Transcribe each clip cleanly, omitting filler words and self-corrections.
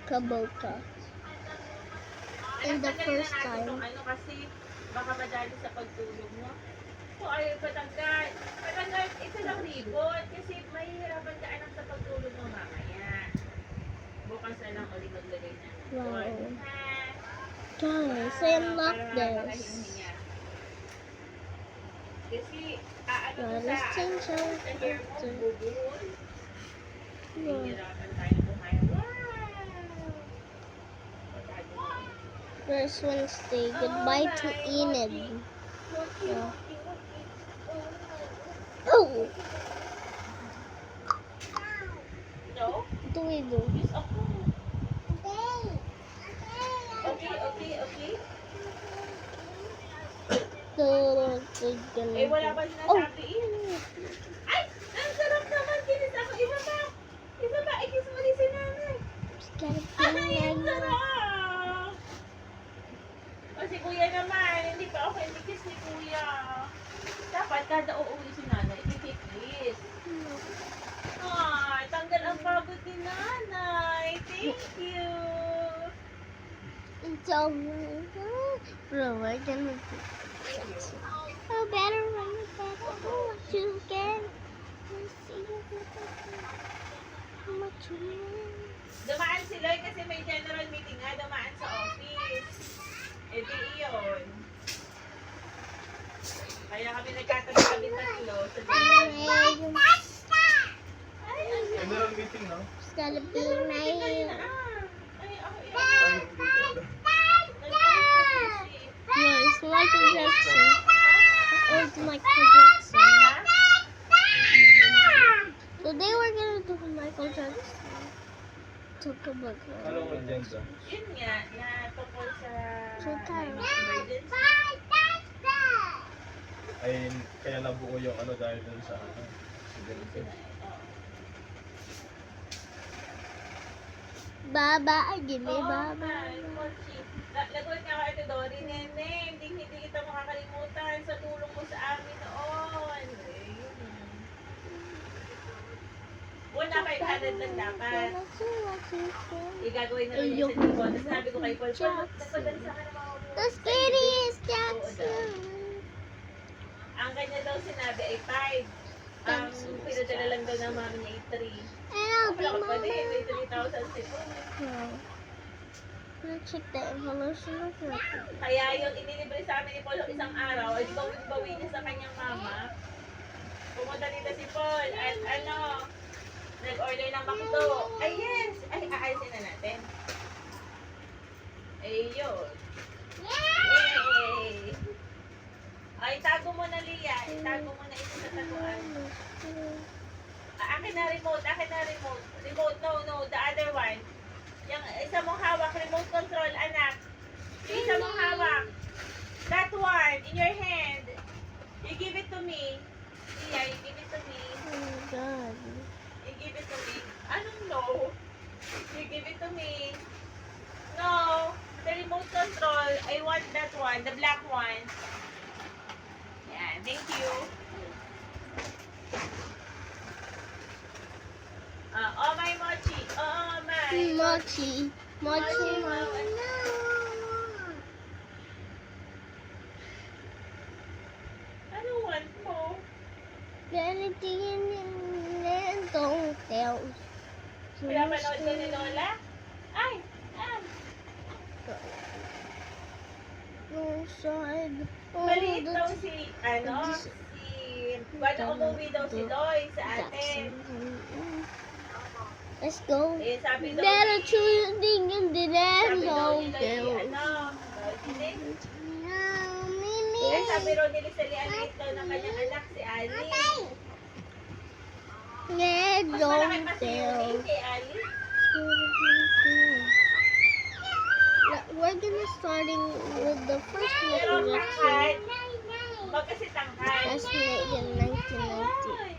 Kaboka. And the first time. Ano kasi baka madali sa pagtulog mo. So ayaw patanggal. Patanggal, ito lang ribbon kasi mahihirapan ka anak sa pagtulog mo mamaya. Bukas na lang ulit maglagay na. Wow. Guys, I love this. Kasi ano Well, sa let's change our sa hair mo, picture. bubul. Wow. Mahihirapan tayo kumain. Wow! First Wednesday, goodbye to Enid. Yeah. Oh! No? What do we do? Yes, ako. Okay. Eh, wala ba sinasabi? Ay! Ang sarap naman! Kinis ako. Iba pa. Ikis mo rin si nanay. Ay, ang sarap! O si kuya naman. Hindi pa ako kinikis ni kuya. Dapat kada uuwi si nanay, ikikis. Ay, tanggal ang pagod ni nanay. Thank you. It's over. Bro, I can Oh, better run it back. Oh, you again. Let's see how much you want. Dumaan si Loy kasi may general meeting nga. Dumaan sa office. E di iyon. Kaya kami nagkatabi kami tatlo sa general meeting. Ay, ang General meeting, no? It's gotta be general meeting nice. kanina. Ay, ako Ay, dito. No, it's Michael Jackson. Oh, it's Michael Jackson. Today we're gonna do Michael Jackson. Talk about Ano ang agenda? Yun nga, na tungkol sa So tired. emergency. Ay, kaya nabuo yung ano dahil dun sa ano. Baba, give me Oo, Baba. man, Mochi. Lagot nga ako ito, Dory, nene. Hindi kita makakalimutan sa tulong mo sa amin noon. Una, 500 lang dapat. Igagawin na lang yung sa Nico. Tapos sabi ko kay Paul, nagpadala sa akin ng mga The skinniest Jackson. ang kanya daw sinabi ay 5. Ang pinadala lang daw ng mami niya ay 3. And I'll be Wala ko pa Mama. din, may 3,000 si Paul. Wow. Let's check the evolution of Rocky. Kaya yung inilibre sa amin ni Paul isang araw, ay bawi niya sa kanyang mama. Pumunta dito si Paul at nag-order ng McDo. Ay yes! Ay, aalisin na natin. Ay, yun. Yay! Ay, tago mo na, Lia. Itago mo na ito sa taguan. Akin na remote. Remote, no, the other one. Yung isa mong hawak, remote control, anak. Yung isa mong hawak. That one, in your hand. You give it to me. Lia, you give it to me. Oh my God. You give it to me. Anong no? You give it to me. No. The remote control, I want that one, the black one. Yan, thank you. Oh my mochi. Oh my. Mochi. Mochi. Ano want mo? Anything in there, don't tell. Pinapanood ko ni Lola? Ay! No side. Oh, Maliit daw that's si, ano movie daw si Loy sa atin. Jackson. Let's go. Eh, sabi daw Better ni- choosing in the sabi daw don't ni Loy, tell. Eh, sabi raw ni Lisa Lee, ang liit daw ng kanyang anak, si Ali. Yeah, Mas malaki don't pa si tell. Yuli kay Ali. We're gonna starting with the first Pero Michael tangkad, Jackson. magkasi tangkad. That's made in 1990. Ay,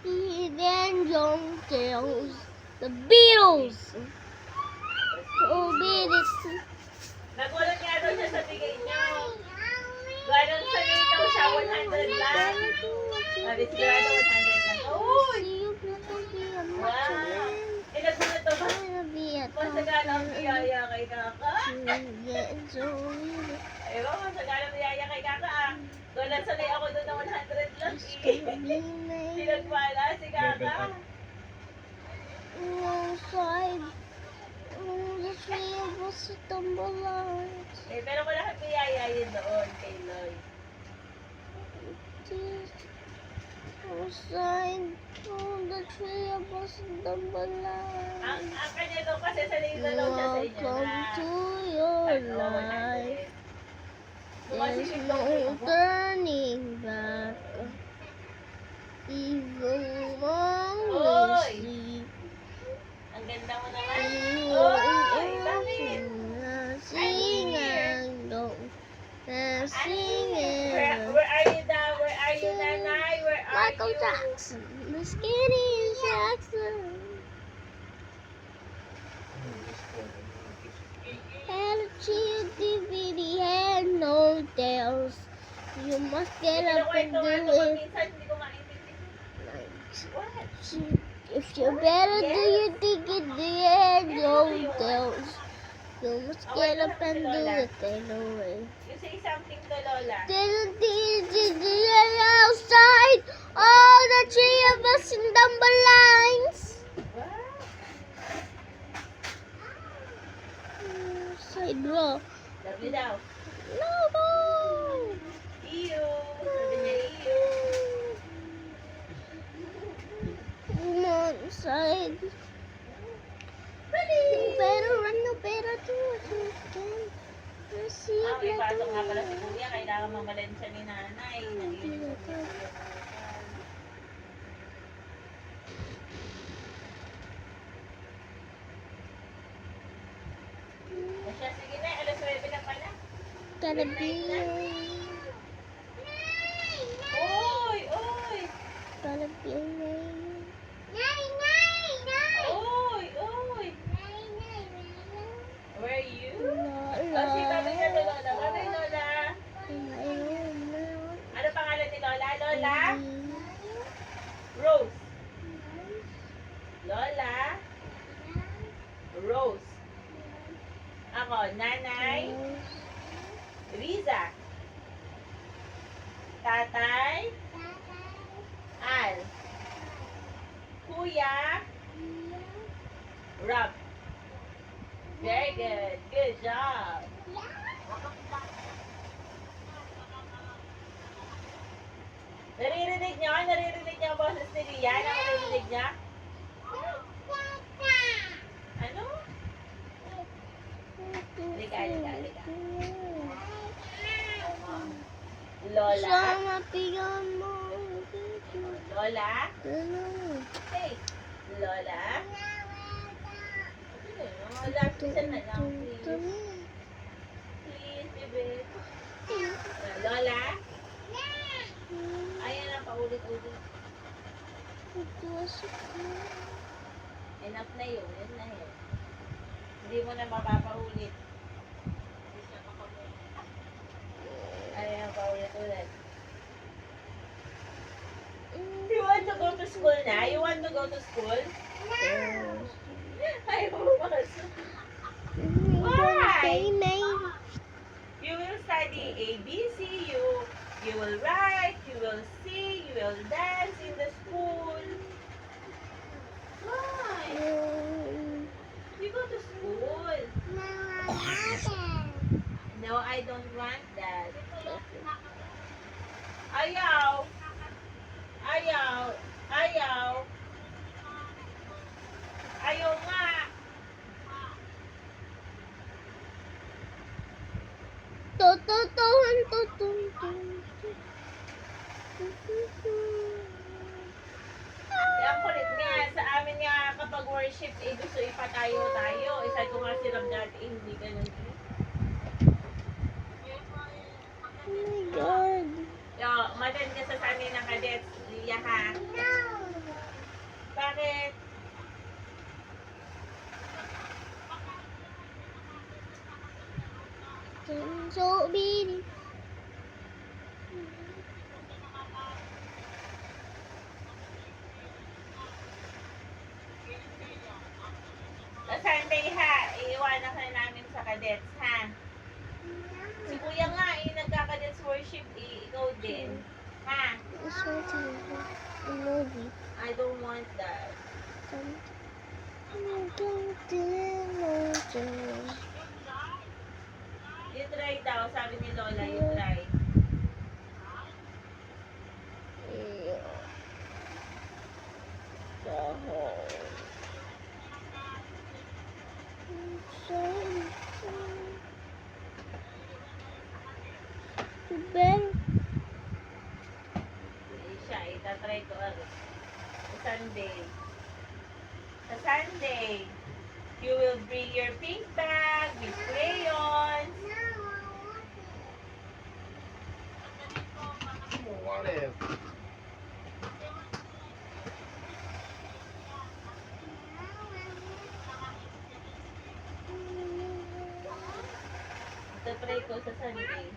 He then don't tells the Beatles. Oh, Beatles. nagulat nga daw siya sa bigay niyo. Ganun sa daw siya, 100 lang. Sabi sigurado 100 lang. Uy! See you, Beatles. Wow! Eh, nagulat daw ba? biyaya kay Kaka. get so Ay, ba, masagana biyaya kay Kaka ah. Doon lang sanay ako doon na 100 lang it's eh. gonna be nice. Pinagpala si Kaka. Alongside the three of us stumble out. Eh, pero malaking biyaya yun doon kay Lloyd. Outside the three of us stumble out. Ang kanya doon kasi sanay na daw siya sa inyo Welcome na. to your Ano, life. 100. There's Sumasilip no daw ako. turning back. Even long Oy! sleep. Ang ganda mo naman. You Oy! Bakit? sing and go. Sing and Where are you now? Where are you, Nanay? Where are Michael you? Jackson, the skinny Jackson. Had a chill DVD, had no tails. You must get up and do Kinukwento nga ito it. minsan, hindi ko maintindihan. What? If you better do your thing in the air, no tails. You must get up and do it anyway. You say something to Lola. Didn't the outside? All the three of us in number lines. What? Side row. Love you daw. No, no. Iyo. Sabi niya iyo. Come on, side. You better run, you better do what you can. See May it pasok nga pala si Kuya. Kailangan mamalensya siya ni Nanay. Nag-iwan si Kuya. O siya, sige na. Alas 9 na pala. Gotta be. Oy! Oy! Gotta be. Oy! Oy! Where are you? Lola. Oh, si Mami na to, Lola. Mami, Lola. Ano pangalan ni Lola? Lola? Rose. Lola? Rose. Ako, Nanay? Riza. Tatay? Al. Kuya? Rob. Very good. Good job. Naririnig niyo? Naririnig niyo ang boses ni Rian? Ang naririnig niya? Ano? Halika, halika, halika. Lola? Sama piyan mo. Lola? Hey! Lola? Last pisan na lang, please. Please, bebe. Lola? Ayan na, paulit-ulit. Enough na yun, yun na yun. Hindi mo na mapapaulit. Ayan, paulit-ulit. You want to go to school na? You want to go to school? Ayaw mo pasok. Why? You will study ABC, you will write, you will sing, you will dance in the school. Why? You go to school. No, I don't want that. Ayaw. Ayaw. Ayaw. Ayaw nga. Ang kulit nga, sa amin nga kapag worship, gusto ipatayo tayo. Isa ko nga si Ram dati, hindi ganun. Yo, madan ka sa sanay ng cadets, Lia ha? Bakit? So obedient. Sa Sunday ha, iwan kadets, ha? Si Kuya nga, nagka-kadets worship, ikaw din. Ha? This one's emoji. I don't want that. You try daw, sabi ni Lola, you try. Better. Siya, itatry ko ulit. Sa Sunday. Sa Sunday, you will bring your pink bag with crayons. What if? Itatry ko sa Sunday.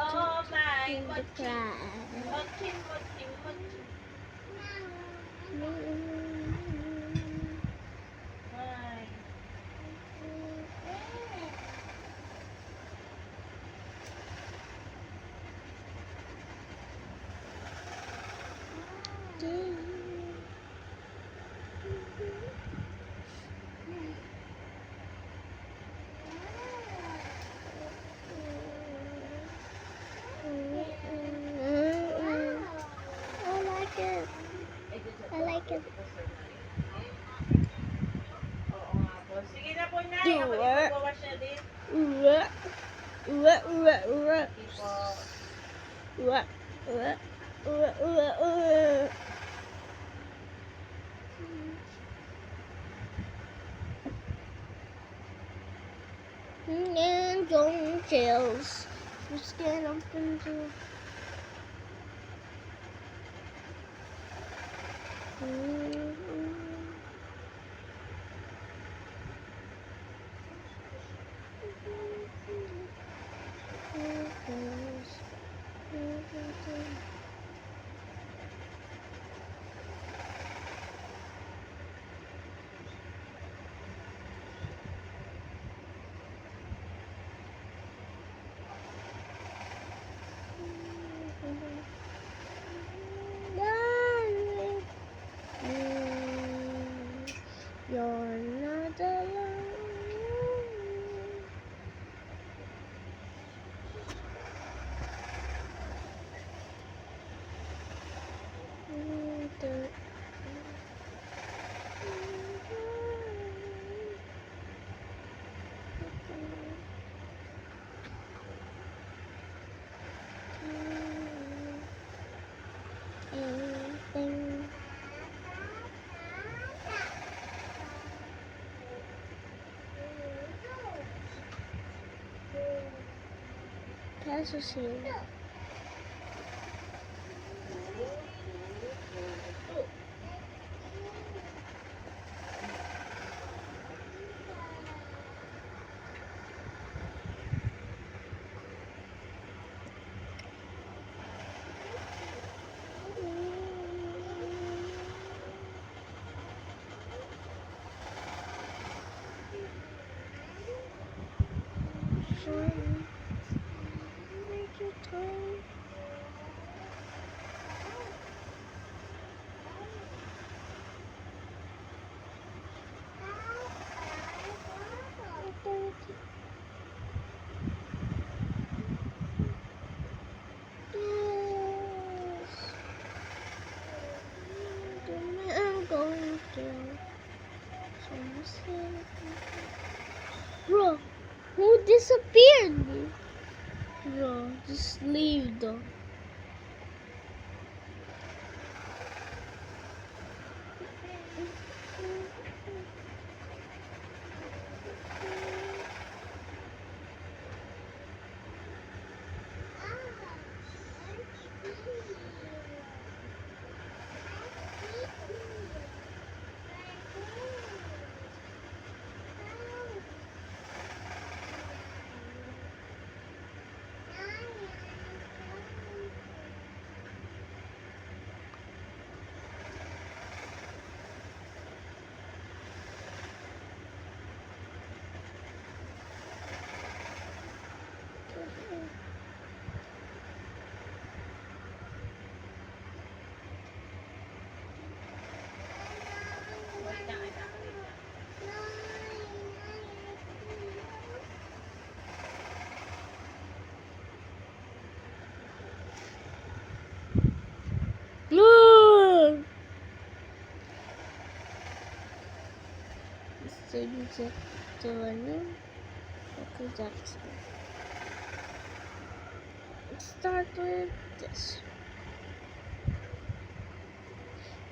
Oh my, mochi. Mochi, mochi, mochi. Ay. I like it. Oo nga po. Sige na po, Nay. Do Ako what? ipagwawash na din. And don't chills. Just get up into. You're not alone. That's a scene. Bro, who disappeared? Bro, just leave though. change it to a new Michael Jackson. Let's start with this.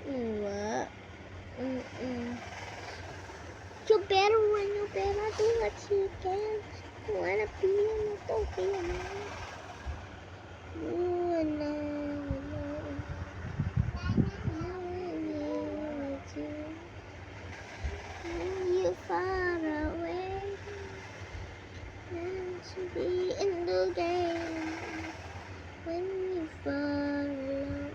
What? You better when you better do what you can. You wanna be in utopia, man. Ooh, no. When you far away, and to be in the game. When you far alone,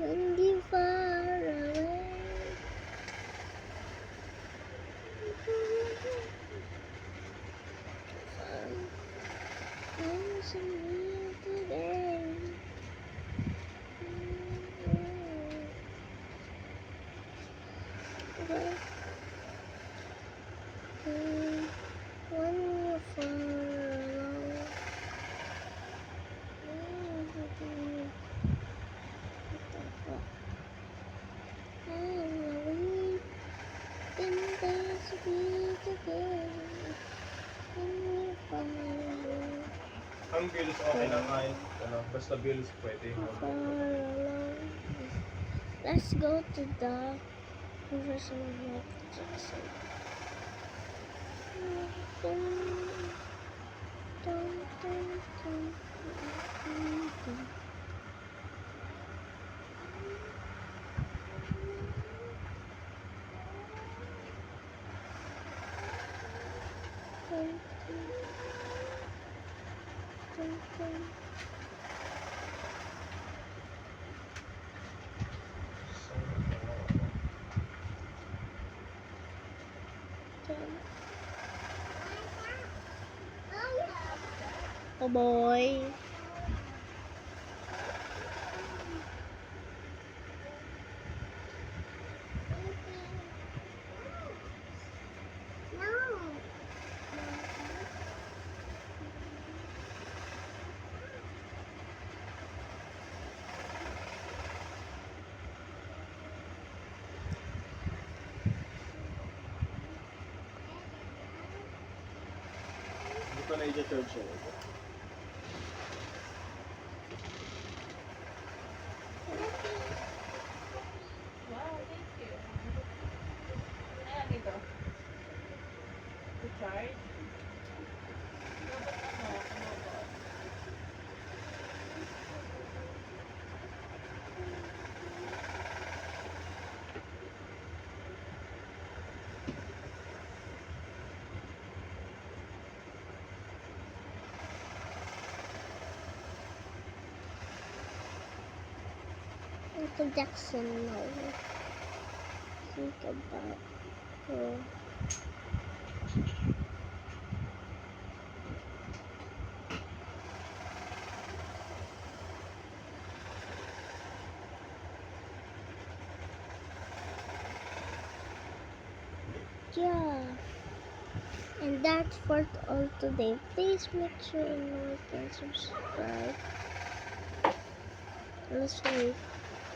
when you far away, I'm near today. When you far alone. Ang bilis okay lang kahit ano, basta bilis pwede. Let's go to the version of Michael Jackson. Dun, dun, dun, dun, dun, dun. Dun, dun, dun, dun. Oh boy. Hindi pa na-i-charge siya. Wow, thank you. Ayan dito. To charge. Dapat ano ba? Michael Jackson now. Think about her. Yeah. And that's for all today. Please make sure you like and subscribe. Let's wait.